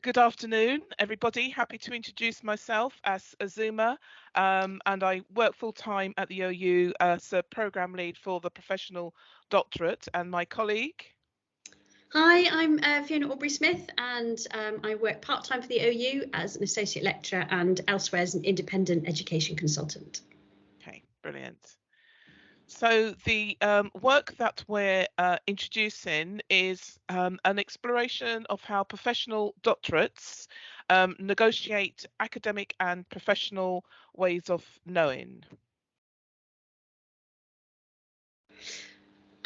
Good afternoon, everybody. Happy to introduce myself as Azumah, and I work full-time at the OU as a programme lead for the professional doctorate, and my colleague. Hi, I'm Fiona Aubrey Smith, and I work part-time for the OU as an associate lecturer and elsewhere as an independent education consultant. Okay, brilliant. So the work that we're introducing is an exploration of how professional doctorates negotiate academic and professional ways of knowing.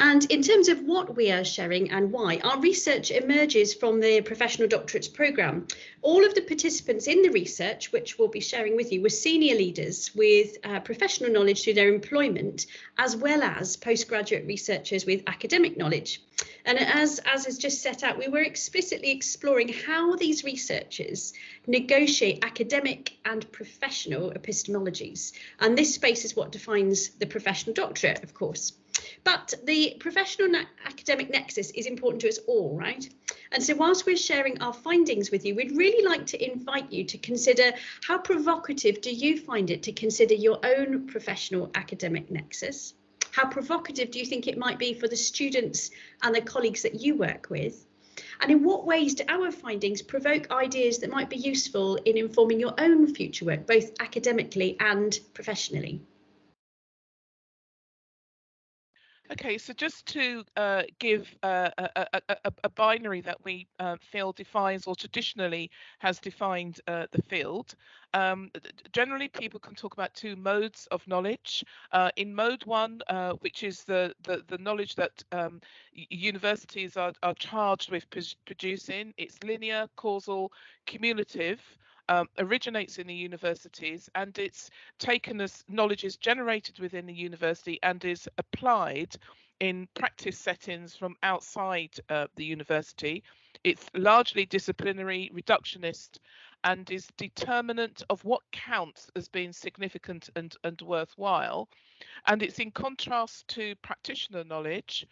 And in terms of what we are sharing and why, our research emerges from the Professional Doctorates programme. All of the participants in the research, which we'll be sharing with you, were senior leaders with professional knowledge through their employment, as well as postgraduate researchers with academic knowledge. And as is just set out, we were explicitly exploring how these researchers negotiate academic and professional epistemologies. And this space is what defines the professional doctorate, of course. But the professional academic nexus is important to us all, right? And so whilst we're sharing our findings with you, we'd really like to invite you to consider how provocative do you find it to consider your own professional academic nexus? How provocative do you think it might be for the students and the colleagues that you work with? And in what ways do our findings provoke ideas that might be useful in informing your own future work, both academically and professionally? Okay, so just to give a binary that we feel defines or traditionally has defined the field, generally people can talk about two modes of knowledge. In mode one, which is the knowledge that universities are charged with producing, it's linear, causal, cumulative. Originates in the universities, and it's taken as knowledge is generated within the university and is applied in practice settings from outside the university. It's largely disciplinary, reductionist, and is determinant of what counts as being significant and worthwhile. And it's in contrast to practitioner knowledge,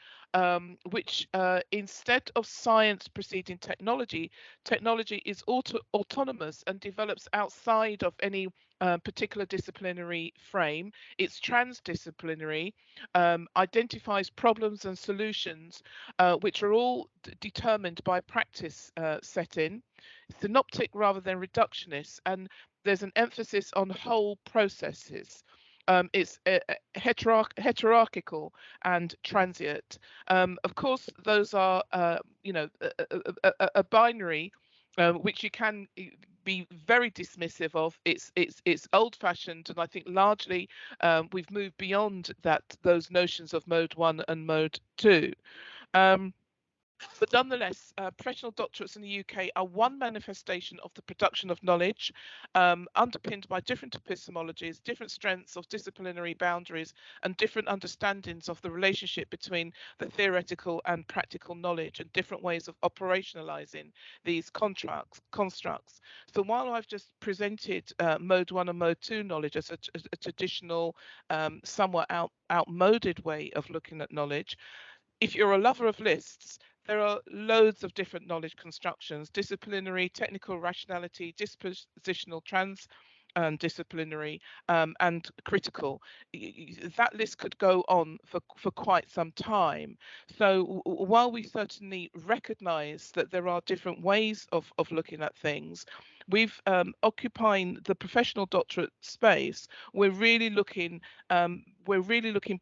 which instead of science preceding technology, technology is autonomous and develops outside of any particular disciplinary frame. It's transdisciplinary, identifies problems and solutions, which are all determined by practice setting, synoptic rather than reductionist, and there's an emphasis on whole processes. It's hierarchical and transient. Of course, those are, a binary, which you can be very dismissive of. It's old-fashioned, and I think largely we've moved beyond those notions of mode one and mode two. But nonetheless, professional doctorates in the UK are one manifestation of the production of knowledge, underpinned by different epistemologies, different strengths of disciplinary boundaries, and different understandings of the relationship between the theoretical and practical knowledge, and different ways of operationalizing these constructs. So while I've just presented mode one and mode two knowledge as a traditional, somewhat outmoded way of looking at knowledge, if you're a lover of lists, there are loads of different knowledge constructions: disciplinary, technical rationality, dispositional, disciplinary, and critical. That list could go on for quite some time. So while we certainly recognize that there are different ways of looking at things, we've occupying the professional doctorate space, we're really looking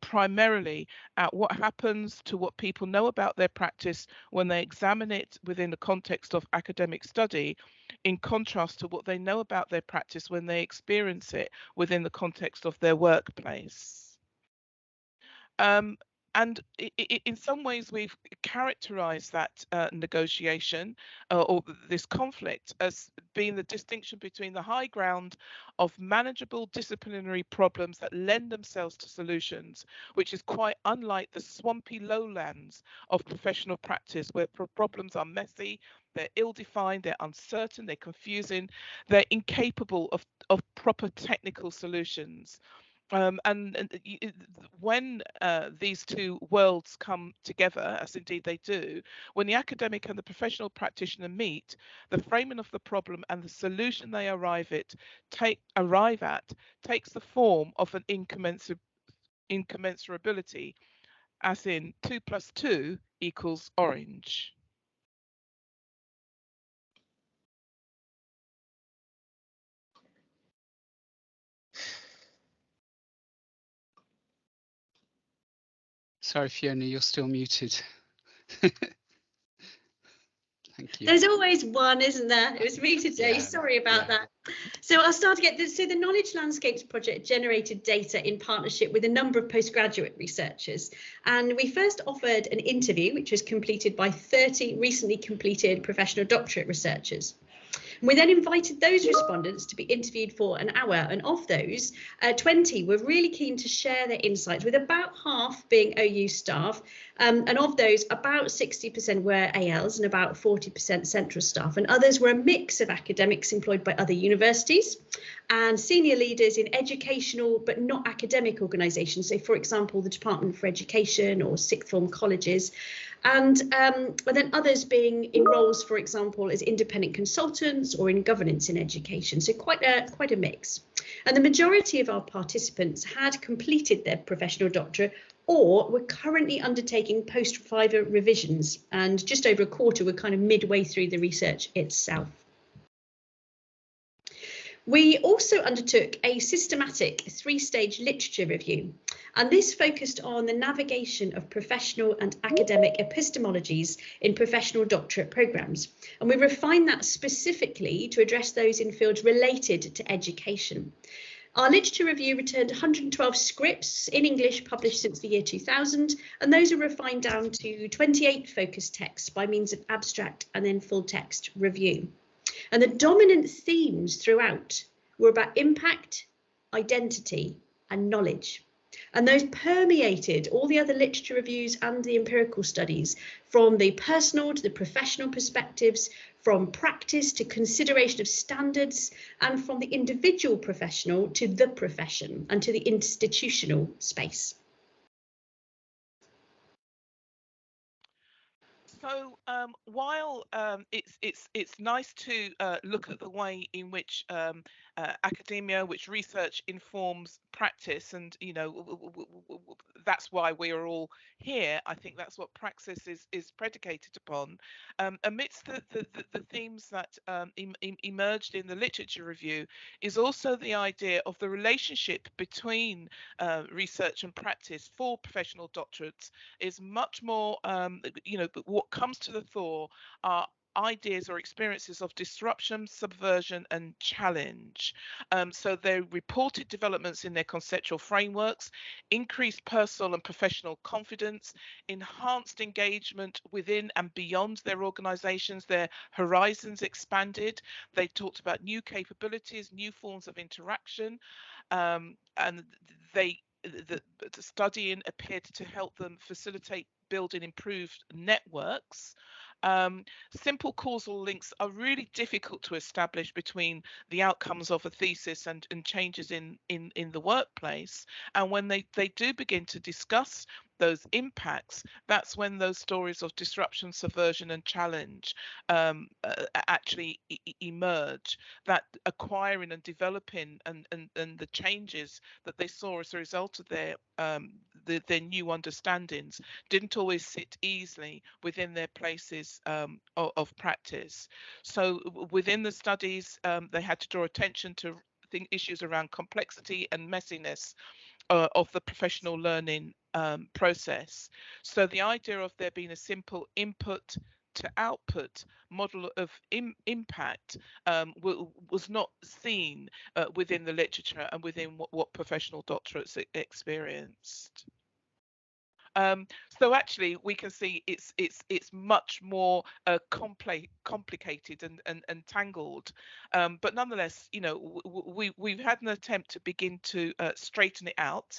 primarily at what happens to what people know about their practice when they examine it within the context of academic study, in contrast to what they know about their practice when they experience it within the context of their workplace. And in some ways, we've characterized that negotiation or this conflict as being the distinction between the high ground of manageable disciplinary problems that lend themselves to solutions, which is quite unlike the swampy lowlands of professional practice, where problems are messy, they're ill-defined, they're uncertain, they're confusing, they're incapable of proper technical solutions. When these two worlds come together, as indeed they do, when the academic and the professional practitioner meet, the framing of the problem and the solution they arrive at takes the form of an incommensurability, as in 2 plus 2 equals orange. Sorry, Fiona, you're still muted. Thank you. There's always one, isn't there? It was me today. Yeah, Sorry about that. So I'll start again. So the Knowledge Landscapes project generated data in partnership with a number of postgraduate researchers. And we first offered an interview, which was completed by 30 recently completed professional doctorate researchers. We then invited those respondents to be interviewed for an hour, and of those, 20 were really keen to share their insights, with about half being OU staff, and of those, about 60% were ALs and about 40% central staff, and others were a mix of academics employed by other universities and senior leaders in educational but not academic organisations, so for example the Department for Education or sixth form colleges, and then others being in roles, for example, as independent consultants or in governance in education, so quite a mix. And the majority of our participants had completed their professional doctorate or were currently undertaking post-fiver revisions, and just over a quarter were kind of midway through the research itself. We also undertook a systematic 3-stage literature review, and this focused on the navigation of professional and academic epistemologies in professional doctorate programmes, and we refined that specifically to address those in fields related to education. Our literature review returned 112 scripts in English published since the year 2000, and those are refined down to 28 focus texts by means of abstract and then full text review. And the dominant themes throughout were about impact, identity, and knowledge. And those permeated all the other literature reviews and the empirical studies, from the personal to the professional perspectives, from practice to consideration of standards, and from the individual professional to the profession and to the institutional space. So while it's nice to look at the way in which academia, which research informs practice, and that's why we are all here. I think that's what praxis is predicated upon. Amidst the themes that emerged in the literature review is also the idea of the relationship between research and practice for professional doctorates is much more, what comes to the fore are ideas or experiences of disruption, subversion, and challenge. So they reported developments in their conceptual frameworks, increased personal and professional confidence, enhanced engagement within and beyond their organizations, their horizons expanded. They talked about new capabilities, new forms of interaction, and the studying appeared to help them facilitate building improved networks. Simple causal links are really difficult to establish between the outcomes of a thesis and changes in the workplace. And when they do begin to discuss those impacts, that's when those stories of disruption, subversion, and challenge actually emerge. That acquiring and developing and the changes that they saw as a result of their new understandings didn't always sit easily within their places of practice. So within the studies, they had to draw attention to issues around complexity and messiness of the professional learning process. So the idea of there being a simple input to output model of impact was not seen within the literature and within what professional doctorates experienced. So actually, we can see it's much more complicated and tangled. But nonetheless, we've had an attempt to begin to straighten it out,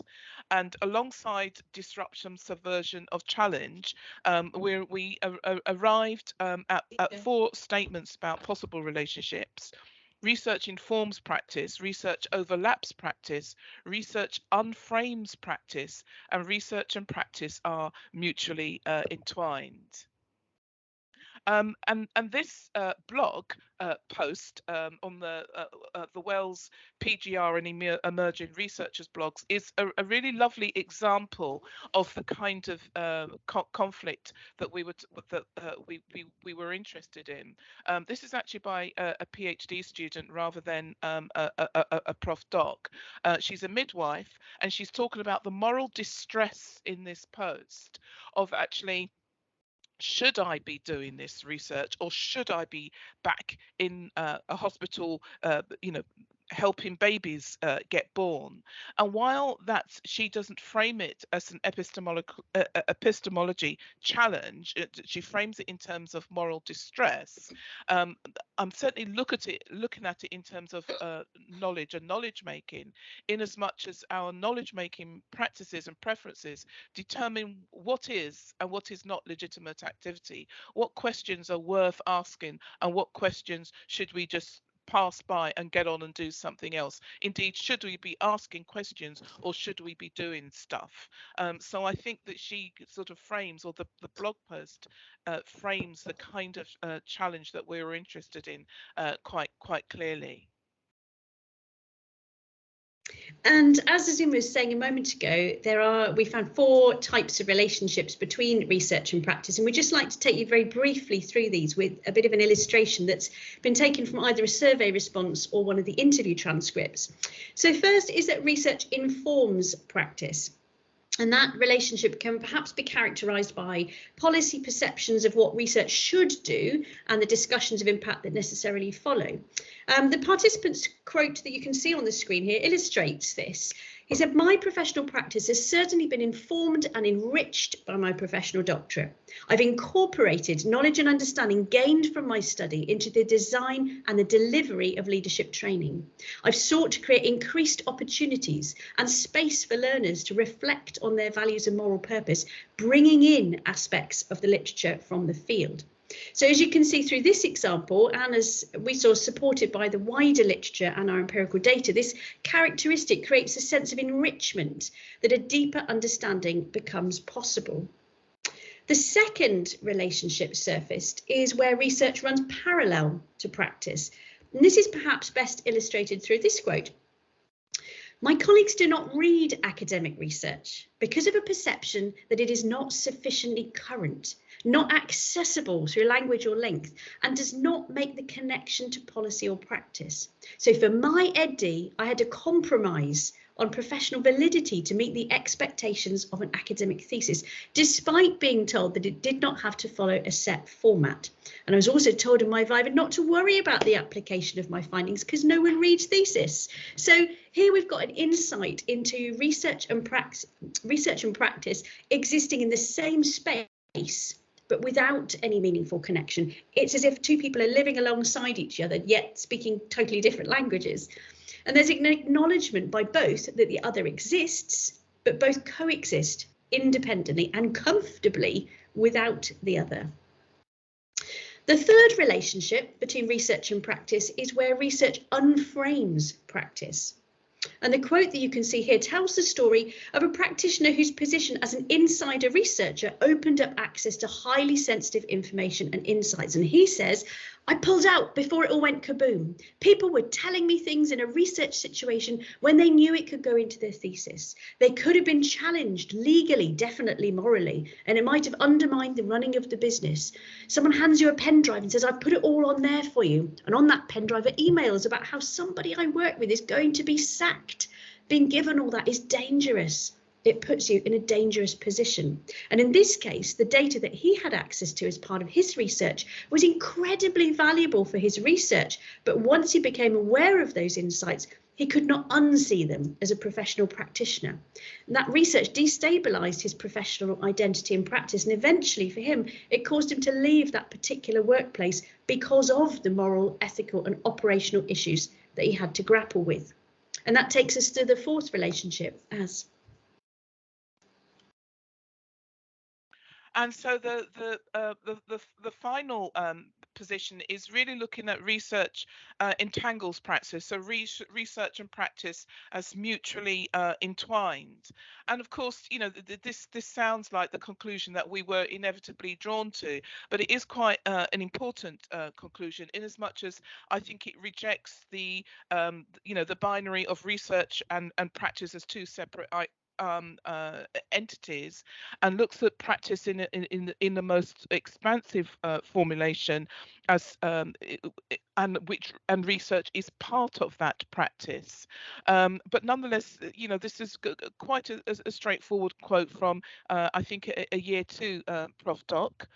and alongside disruption, subversion of challenge, we arrived at 4 statements about possible relationships. Research informs practice, research overlaps practice, research unframes practice, and research and practice are mutually entwined. And this blog post on the Wells PGR and Emerging Researchers blogs is a really lovely example of the kind of conflict that we were interested in. This is actually by a PhD student rather than a prof doc. She's a midwife, and she's talking about the moral distress in this post of actually, should I be doing this research, or should I be back in a hospital, helping babies get born? And while she doesn't frame it as an epistemology challenge, she frames it in terms of moral distress. I'm certainly looking at it in terms of knowledge and knowledge making, in as much as our knowledge making practices and preferences determine what is and what is not legitimate activity, what questions are worth asking, and what questions should we just pass by and get on and do something else. Indeed, should we be asking questions, or should we be doing stuff? So I think that she sort of frames, or the blog post frames, the kind of challenge that we were interested in quite clearly. And as Azumah was saying a moment ago, we found 4 types of relationships between research and practice, and we'd just like to take you very briefly through these with a bit of an illustration that's been taken from either a survey response or one of the interview transcripts. So first is that research informs practice. And that relationship can perhaps be characterised by policy perceptions of what research should do and the discussions of impact that necessarily follow. The participant's quote that you can see on the screen here illustrates this. He said, "My professional practice has certainly been informed and enriched by my professional doctorate. I've incorporated knowledge and understanding gained from my study into the design and the delivery of leadership training. I've sought to create increased opportunities and space for learners to reflect on their values and moral purpose, bringing in aspects of the literature from the field." So as you can see through this example, and as we saw supported by the wider literature and our empirical data, this characteristic creates a sense of enrichment, that a deeper understanding becomes possible. The second relationship surfaced is where research runs parallel to practice. And this is perhaps best illustrated through this quote. "My colleagues do not read academic research because of a perception that it is not sufficiently current, not accessible through language or length, and does not make the connection to policy or practice. So for my EdD, I had to compromise on professional validity to meet the expectations of an academic thesis, despite being told that it did not have to follow a set format. And I was also told in my Viva not to worry about the application of my findings because no one reads thesis." So here we've got an insight into research and practice existing in the same space, but without any meaningful connection. It's as if 2 people are living alongside each other, yet speaking totally different languages. And there's an acknowledgement by both that the other exists, but both coexist independently and comfortably without the other. The third relationship between research and practice is where research unframes practice. And the quote that you can see here tells the story of a practitioner whose position as an insider researcher opened up access to highly sensitive information and insights. And he says, "I pulled out before it all went kaboom. People were telling me things in a research situation when they knew it could go into their thesis. They could have been challenged legally, definitely morally, and it might have undermined the running of the business. Someone hands you a pen drive and says, I've put it all on there for you. And on that pen drive are emails about how somebody I work with is going to be sacked. Being given all that is dangerous. It puts you in a dangerous position." And in this case, the data that he had access to as part of his research was incredibly valuable for his research. But once he became aware of those insights, he could not unsee them as a professional practitioner. And that research destabilized his professional identity and practice. And eventually for him, it caused him to leave that particular workplace because of the moral, ethical and operational issues that he had to grapple with. And that takes us to the fourth relationship, as. And so the final position is really looking at research entangles practice, so research and practice as mutually entwined. And of course, you know, this sounds like the conclusion that we were inevitably drawn to, but it is quite an important conclusion, in as much as I think it rejects the you know, the binary of research and practice as two separate entities, and looks at practice in the most expansive formulation as and research is part of that practice. But nonetheless, you know, this is quite a straightforward quote from I think a year two Prof Doc.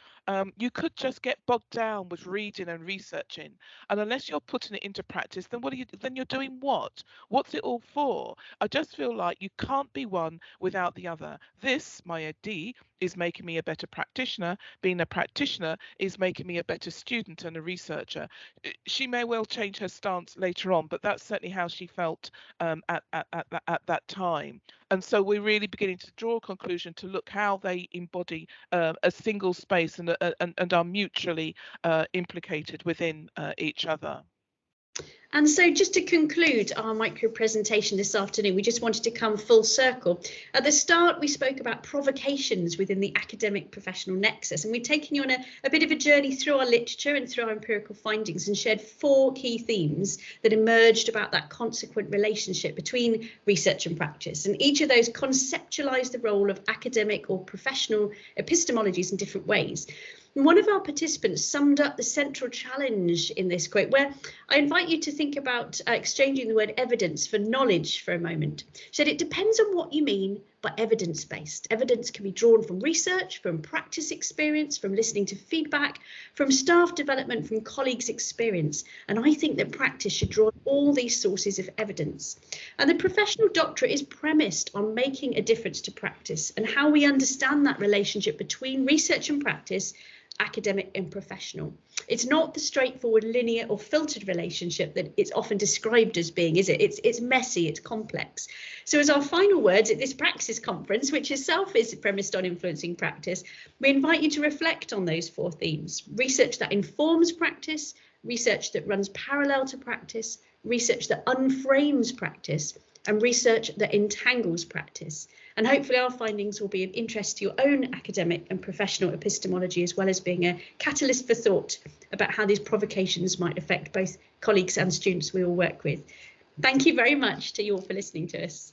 You could just get bogged down with reading and researching, and unless you're putting it into practice, then then you're doing what? What's it all for? I just feel like you can't be one without the other. This, my D, is making me a better practitioner. Being a practitioner is making me a better student and a researcher. She may well change her stance later on, but that's certainly how she felt at that time. And so we're really beginning to draw a conclusion to look how they embody a single space and are mutually implicated within each other. And so just to conclude our micro presentation this afternoon, we just wanted to come full circle. At the start, we spoke about provocations within the academic professional nexus, and we've taken you on a bit of a journey through our literature and through our empirical findings, and shared 4 key themes that emerged about that consequent relationship between research and practice. And each of those conceptualized the role of academic or professional epistemologies in different ways. One of our participants summed up the central challenge in this quote, where I invite you to think about exchanging the word evidence for knowledge for a moment. She said, it depends on what you mean by evidence-based. Evidence can be drawn from research, from practice experience, from listening to feedback, from staff development, from colleagues' experience. And I think that practice should draw all these sources of evidence. And the professional doctorate is premised on making a difference to practice and how we understand that relationship between research and practice, academic and professional. It's not the straightforward linear or filtered relationship that it's often described as being, is it? It's messy, it's complex. So as our final words at this Praxis conference, which itself is premised on influencing practice, we invite you to reflect on those 4 themes: research that informs practice, research that runs parallel to practice, research that unframes practice, and research that entangles practice. And hopefully our findings will be of interest to your own academic and professional epistemology, as well as being a catalyst for thought about how these provocations might affect both colleagues and students we all work with. Thank you very much to you all for listening to us.